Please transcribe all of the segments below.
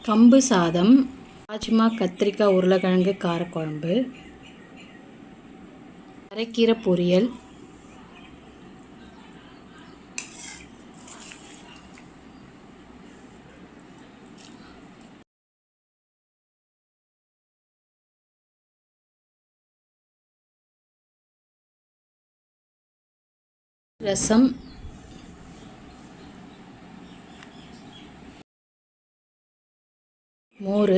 கம்பு சாதம், ராஜ்மா கத்திரிக்காய் உருளைக்கிழங்கு காரக்குழம்பு, அரைக்கீரை பொரியல், ரசம், மோர்,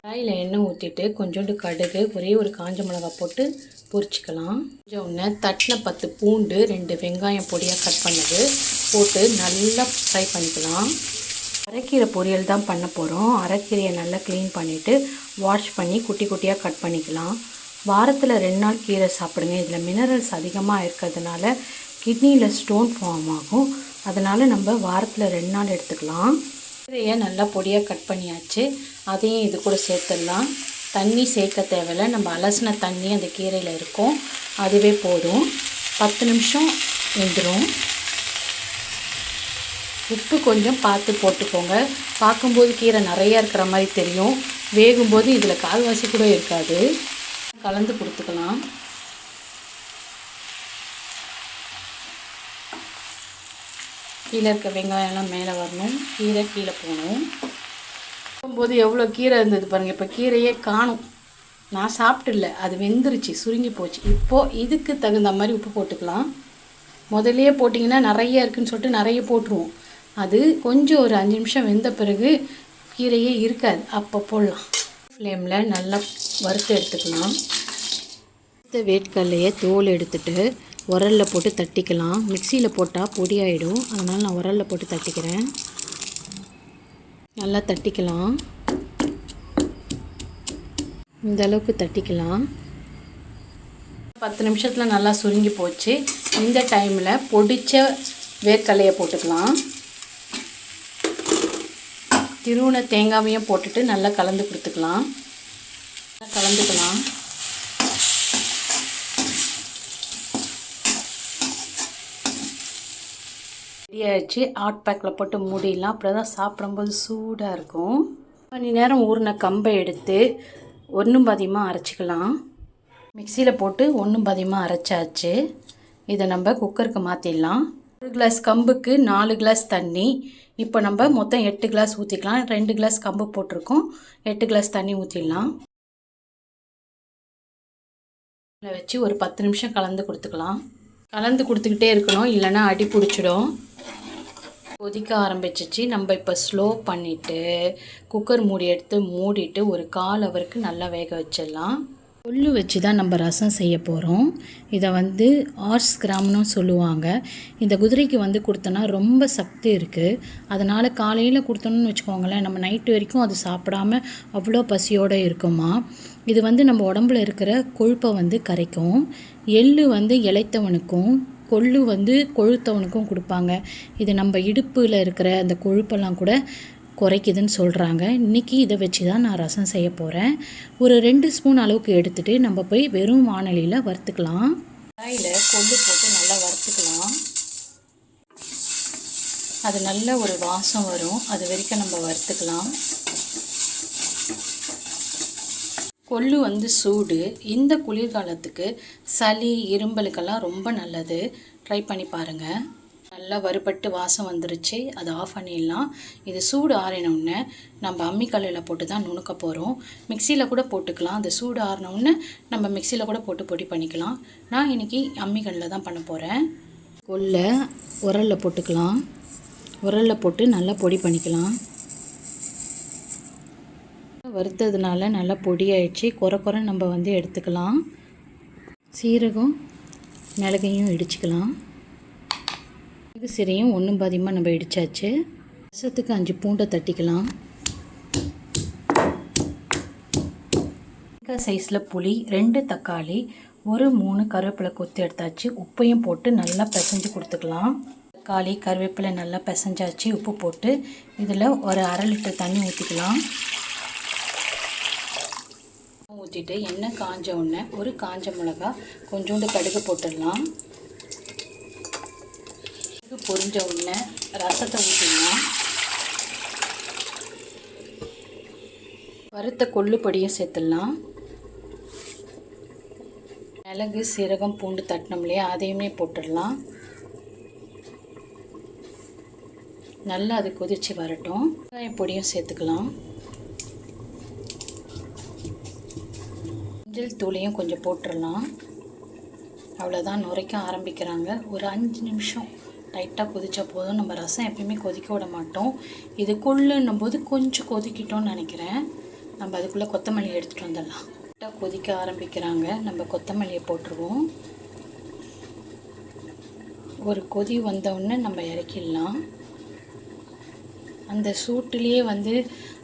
கடாயில் எண்ணெய் ஊற்றிட்டு கொஞ்சோண்டு கடுகு, ஒரே ஒரு காஞ்ச மிளகாய் போட்டு பொரிச்சிக்கலாம். கொஞ்சம் தட்டின 10 பூண்டு, 2 வெங்காயம் பொடியாக கட் பண்ணது போட்டு நல்லா ஃப்ரை பண்ணிக்கலாம். அரைக்கீரை பொரியல் தான் பண்ண போகிறோம். அரைக்கீரையை நல்லா க்ளீன் பண்ணிவிட்டு வாஷ் பண்ணி குட்டி குட்டியாக கட் பண்ணிக்கலாம். வாரத்தில் 2 நாள் கீரை சாப்பிடுங்க. இதில் மினரல்ஸ் அதிகமாக இருக்கிறதுனால கிட்னியில் ஸ்டோன் ஃபார்ம் ஆகும். அதனால் நம்ம வாரத்தில் 2 நாள் எடுத்துக்கலாம். கீரையை நல்லா பொடியாக கட் பண்ணியாச்சு. அதையும் இது கூட சேர்த்துடலாம். தண்ணி சேர்க்க தேவையில்லை. நம்ம அலசின தண்ணி அந்த கீரையில் இருக்கும், அதுவே போதும். 10 நிமிஷம் வெந்துடும். உப்பு கொஞ்சம் பார்த்து போட்டுக்கோங்க. பார்க்கும்போது கீரை நிறையா இருக்கிற மாதிரி தெரியும், வேகும்போது இதில் கால்வாசி கூட இருக்காது. கலந்து கொடுத்துக்கலாம். கீழே இருக்க வெங்காயம்லாம் மேலே வரணும், கீரை கீழே போகணும். போகும்போது எவ்வளோ கீரை இருந்தது பாருங்கள். இப்போ கீரையே காணும். நான் சாப்பிட்டுல, அது வெந்துருச்சு, சுருங்கி போச்சு. இப்போது இதுக்கு தகுந்த மாதிரி உப்பு போட்டுக்கலாம். முதல்லையே போட்டிங்கன்னா நிறைய இருக்குதுன்னு சொல்லிட்டு நிறைய போட்டுருவோம். அது கொஞ்சம் ஒரு 5 நிமிஷம் வெந்த பிறகு கீரையே இருக்காது, அப்போ போடலாம். ஃப்ளேமில் நல்லா வறுத்து எடுத்துக்கலாம். வேர்க்கடலையை தோல் எடுத்துட்டு உரலில் போட்டு தட்டிக்கலாம். மிக்சியில் போட்டால் பொடி ஆகிடும், அதனால் நான் உரலில் போட்டு தட்டிக்கிறேன். நல்லா தட்டிக்கலாம். இந்த அளவுக்கு தட்டிக்கலாம். 10 நிமிஷத்தில் நல்லா சுருங்கி போச்சு. இந்த டைமில் பொடிச்ச வேர்க்கடலையை போட்டுக்கலாம். திருவுண தேங்காயையும் போட்டுட்டு நல்லா கலந்து கொடுத்துக்கலாம். கலந்துக்கலாம். ரெடி ஆகிடுச்சு. ஹாட் பேக்கில் போட்டு மூடிடலாம். அப்புறம் தான் சாப்பிடும்போது சூடாக இருக்கும். 1 மணி நேரம் ஊறின கம்பை எடுத்து ஒன்றும் பாதியமாக அரைச்சிக்கலாம். மிக்சியில் போட்டு ஒன்றும் பாதியமாக அரைச்சாச்சு. இதை நம்ம குக்கருக்கு மாற்றிடலாம். 1 கிளாஸ் கம்புக்கு 4 கிளாஸ் தண்ணி. இப்போ நம்ம மொத்தம் 8 கிளாஸ் ஊற்றிக்கலாம். 2 கிளாஸ் கம்பு போட்டிருக்கோம், 8 கிளாஸ் தண்ணி ஊற்றிடலாம். வச்சு ஒரு 10 நிமிஷம் கலந்து கொடுத்துக்கலாம். கலந்து கொடுத்துக்கிட்டே இருக்கணும், இல்லைன்னா அடி பிடிச்சிடும். கொதிக்க ஆரம்பிச்சிச்சு. நம்ம இப்போ ஸ்லோ பண்ணிவிட்டு குக்கர் மூடி எடுத்து மூடிட்டு ஒரு 1/4 ஹவருக்கு நல்லா வேக வச்சிடலாம். கொள்ளு வச்சு தான் நம்ம ரசம் செய்ய போகிறோம். இதை ஆர்ஸ் கிராம்னு சொல்லுவாங்க. இந்த குதிரைக்கு கொடுத்தோன்னா ரொம்ப சக்தி இருக்குது. அதனால் காலையில் கொடுத்தோன்னு வச்சுக்கோங்களேன், நம்ம நைட்டு வரைக்கும் அது சாப்பிடாமல் அவ்வளோ பசியோடு இருக்குமா. இது நம்ம உடம்புல இருக்கிற கொழுப்பை கரைக்கும். எள்ளு இளைத்தவனுக்கும் கொள்ளு கொழுத்தவனுக்கும் கொடுப்பாங்க. இது நம்ம இடுப்பில் இருக்கிற அந்த கொழுப்பெல்லாம் கூட குறைக்குதுன்னு சொல்கிறாங்க. இன்றைக்கி இதை வச்சு தான் நான் ரசம் செய்ய போகிறேன். ஒரு 2 ஸ்பூன் அளவுக்கு எடுத்துகிட்டு நம்ம போய் வெறும் வாணலியில் வறுத்துக்கலாம். கடாயில் கொள்ளு போட்டு நல்லா வறுத்துக்கலாம். அது நல்ல ஒரு வாசம் வரும், அது வரைக்கும் நம்ம வறுத்துக்கலாம். கொள்ளு சூடு. இந்த குளிர்காலத்துக்கு சளி இரும்பலுக்கெல்லாம் ரொம்ப நல்லது. ட்ரை பண்ணி பாருங்கள். நல்லா வறுபட்டு வாசம் வந்துருச்சு. அதை ஆஃப் பண்ணிடலாம். இது சூடு ஆறினோடனே நம்ம அம்மிக்கல்லில் போட்டு தான் நுணுக்க போகிறோம். மிக்சியில் கூட போட்டுக்கலாம். அந்த சூடு ஆறினோடனே நம்ம மிக்சியில் கூட போட்டு பொடி பண்ணிக்கலாம். நான் இன்றைக்கி அம்மிக்கல்லில் தான் பண்ண போகிறேன். கொல்லை உரலில் போட்டுக்கலாம். உரலில் போட்டு நல்லா பொடி பண்ணிக்கலாம். வறுத்ததுனால நல்லா பொடி ஆயிடுச்சு. குறை நம்ம எடுத்துக்கலாம். சீரகம் மிளகையும் இடிச்சுக்கலாம். இது சரியும் ஒன்றும் பாதியமாக நம்ம இடித்தாச்சு. ரசத்துக்கு 5 பூண்டை தட்டிக்கலாம். சைஸில் புளி, 2 தக்காளி, ஒரு 3 கருவேப்பிலை கொத்தி எடுத்தாச்சு. உப்பையும் போட்டு நல்லா பிசைஞ்சு கொடுத்துக்கலாம். தக்காளி கருவேப்பிலை நல்லா பிசைஞ்சாச்சு. உப்பு போட்டு இதில் ஒரு 1/2 லிட்டர் தண்ணி ஊற்றிக்கலாம். ஊற்றிட்டு எண்ணெய் காஞ்ச உடனே ஒரு காஞ்ச மிளகா, கொஞ்சோண்டு கடுகு போட்டுடலாம். இது பொரிஞ்ச உடனே ரசத்தை ஊற்றிடலாம். வறுத்த கொள்ளு பொடியும் சேர்த்துடலாம். மிளகு சீரகம் பூண்டு தட்டினோம் இல்லையா, அதையுமே போட்டுடலாம். நல்லா அது கொதித்து வரட்டும். வெங்காய பொடியும் சேர்த்துக்கலாம். மஞ்சள் தூளையும் கொஞ்சம் போட்டுடலாம். அவ்வளோதான், நுரைக்க ஆரம்பிக்கிறாங்க. ஒரு 5 நிமிஷம் லைட்டாக கொதிச்சா போதும். நம்ம ரசம் எப்பயுமே கொதிக்க விட மாட்டோம். இது கொள்ளுன்னும் போது கொஞ்சம் கொதிக்கிட்டோன்னு நினைக்கிறேன். நம்ம அதுக்குள்ளே கொத்தமல்லி எடுத்துகிட்டு வந்துடலாம். லைட்டாக கொதிக்க ஆரம்பிக்கிறாங்க. நம்ம கொத்தமல்லியை போட்டுருவோம். ஒரு கொதி வந்தவுடனே நம்ம இறக்கிடலாம். அந்த சூட்டிலேயே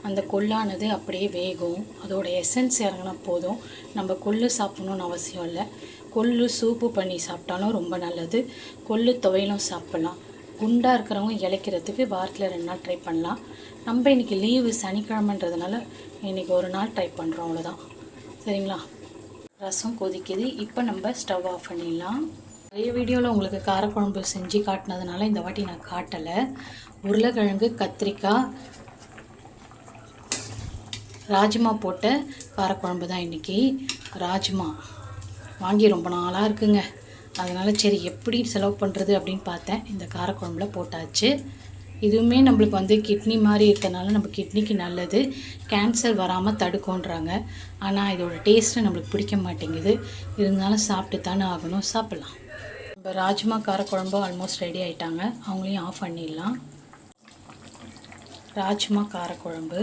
அந்த கொள்ளானது அப்படியே வேகும். அதோட எசன்ஸ் இறங்கினா போதும். நம்ம கொள்ளு சாப்பிடணுன்னு அவசியம் இல்லை. கொள்ளு சூப்பு பண்ணி சாப்பிட்டாலும் ரொம்ப நல்லது. கொள்ளு துவையலும் சாப்பிட்லாம். குண்டாக இருக்கிறவங்க இளைக்கிறதுக்கு வாரத்தில் 2 நாள் ட்ரை பண்ணலாம். நம்ம இன்றைக்கி லீவு சனிக்கிழமைன்றதுனால இன்றைக்கி ஒரு நாள் ட்ரை பண்ணுறோம், அவ்வளோதான். சரிங்களா? ரசம் கொதிக்குது. இப்போ நம்ம ஸ்டவ் ஆஃப் பண்ணிடலாம். நிறைய வீடியோவில் உங்களுக்கு காரக்குழம்பு செஞ்சு காட்டினதுனால இந்த வாட்டி நான் காட்டலை. உருளைக்கிழங்கு, கத்திரிக்காய், ராஜ்மா போட்ட காரக்குழம்பு தான் இன்றைக்கி. ராஜ்மா வாங்கி ரொம்ப நாளாக இருக்குங்க. அதனால் சரி எப்படி செலவு பண்ணுறது அப்படின்னு பார்த்தேன். இந்த காரக்குழம்புல போட்டாச்சு. இதுவுமே நம்மளுக்கு கிட்னி மாதிரி இருக்கிறதுனால நம்ம கிட்னிக்கு நல்லது. கேன்சர் வராமல் தடுக்கும்ன்றாங்க. ஆனால் இதோட டேஸ்ட்டு நம்மளுக்கு பிடிக்க மாட்டேங்குது. இருந்தாலும் சாப்பிட்டு தானே ஆகணும். சாப்பிட்லாம். நம்ம ராஜ்மா காரக்குழம்பு ஆல்மோஸ்ட் ரெடி ஆகிட்டாங்க. அவங்களையும் ஆஃப் பண்ணிடலாம். ராஜ்மா காரக்குழம்பு